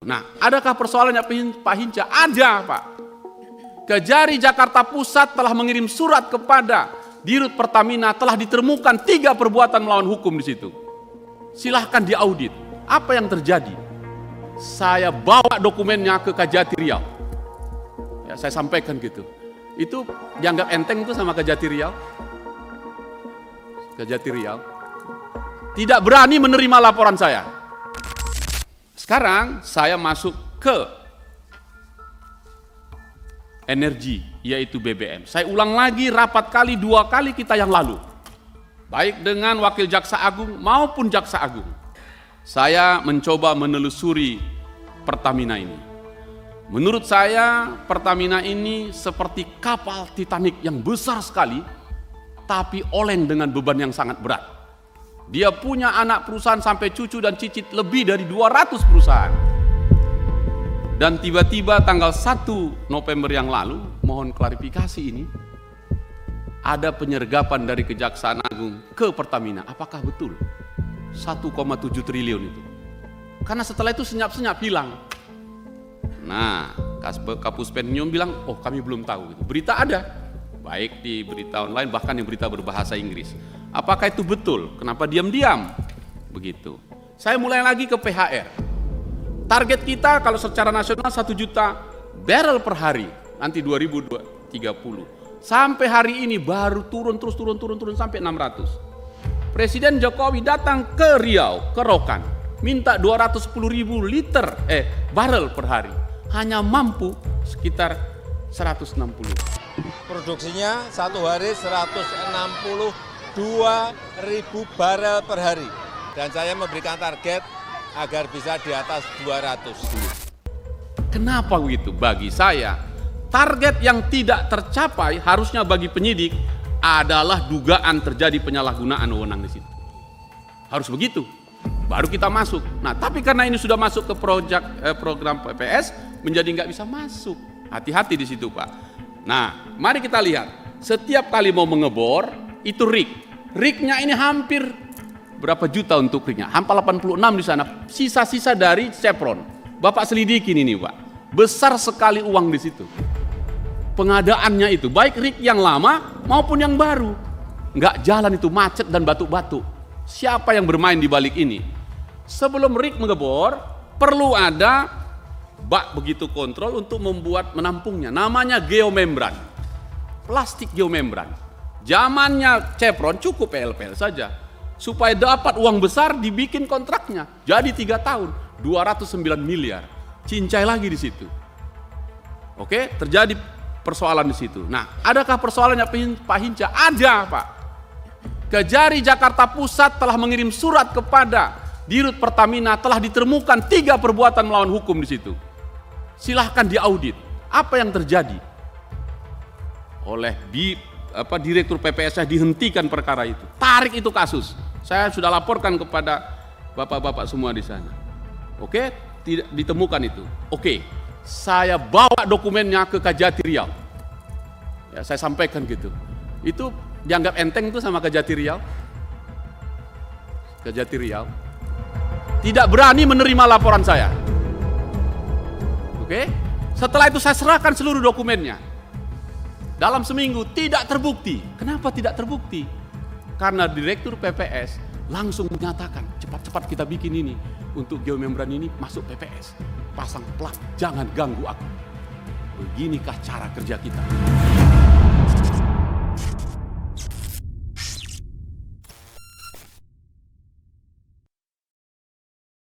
Nah, adakah persoalannya Pak Hinca? Ada, Pak. Kejari Jakarta Pusat telah mengirim surat kepada Dirut Pertamina, telah ditemukan 3 perbuatan melawan hukum di situ. Silahkan diaudit. Apa yang terjadi? Saya bawa dokumennya ke Kejati Riau. Ya, saya sampaikan gitu. Itu dianggap enteng itu sama Kejati Riau. Kejati Riau tidak berani menerima laporan saya. Sekarang saya masuk ke energi, yaitu BBM. Saya ulang lagi rapat 2 kali kita yang lalu, baik dengan Wakil Jaksa Agung maupun Jaksa Agung. Saya mencoba menelusuri Pertamina ini. Menurut saya Pertamina ini seperti kapal Titanic yang besar sekali, tapi oleng dengan beban yang sangat berat. Dia punya anak perusahaan sampai cucu dan cicit lebih dari 200 perusahaan. Dan tiba-tiba tanggal 1 November yang lalu, mohon klarifikasi ini, ada penyergapan dari Kejaksaan Agung ke Pertamina. Apakah betul 1,7 triliun itu? Karena setelah itu senyap-senyap hilang. Nah, Kapus Pensiun bilang, oh kami belum tahu. Berita ada, baik di berita online bahkan di berita berbahasa Inggris. Apakah itu betul? Kenapa diam-diam? Begitu. Saya mulai lagi ke PHR. Target kita kalau secara nasional 1 juta barrel per hari nanti 2030. Sampai hari ini baru turun sampai 600. Presiden Jokowi datang ke Riau, ke Rokan, minta 210.000 liter barrel per hari. Hanya mampu sekitar 160. Produksinya satu hari 162.000 barel per hari. Dan saya memberikan target agar bisa di atas 200. Kenapa begitu? Bagi saya, target yang tidak tercapai harusnya bagi penyidik adalah dugaan terjadi penyalahgunaan wewenang di situ. Harus begitu, baru kita masuk. Nah, tapi karena ini sudah masuk ke program PPS, menjadi nggak bisa masuk. Hati-hati di situ, Pak. Nah, mari kita lihat. Setiap kali mau mengebor, itu rig. Rignya ini hampir berapa juta untuk rignya? Hampir 86 di sana. Sisa-sisa dari Chevron. Bapak selidikin ini, Pak. Besar sekali uang di situ. Pengadaannya itu, baik rig yang lama maupun yang baru. Nggak jalan itu, macet dan batu-batu. Siapa yang bermain di balik ini? Sebelum rig mengebor, perlu ada bak begitu kontrol untuk menampungnya. Namanya geomembran. Plastik geomembran. Zamannya Chevron cukup PLPL saja. Supaya dapat uang besar dibikin kontraknya. Jadi 3 tahun, 209 miliar. Cincai lagi di situ. Oke, terjadi persoalan di situ. Nah, adakah persoalannya Pak Hinca? Ada, Pak. Kejari Jakarta Pusat telah mengirim surat kepada Dirut Pertamina, telah ditemukan 3 perbuatan melawan hukum di situ. Silahkan diaudit. Apa yang terjadi? Oleh Direktur PPS dihentikan perkara itu. Tarik itu kasus. Saya sudah laporkan kepada bapak-bapak semua di sana. Oke, tidak ditemukan itu. Oke, saya bawa dokumennya ke Kejati Riau. Ya, saya sampaikan gitu. Itu dianggap enteng itu sama Kejati Riau. Kejati Riau tidak berani menerima laporan saya. Oke, setelah itu saya serahkan seluruh dokumennya. Dalam seminggu tidak terbukti. Kenapa tidak terbukti? Karena Direktur PPS langsung menyatakan, cepat-cepat kita bikin ini. Untuk geomembran ini masuk PPS. Pasang plat, jangan ganggu aku. Beginikah cara kerja kita.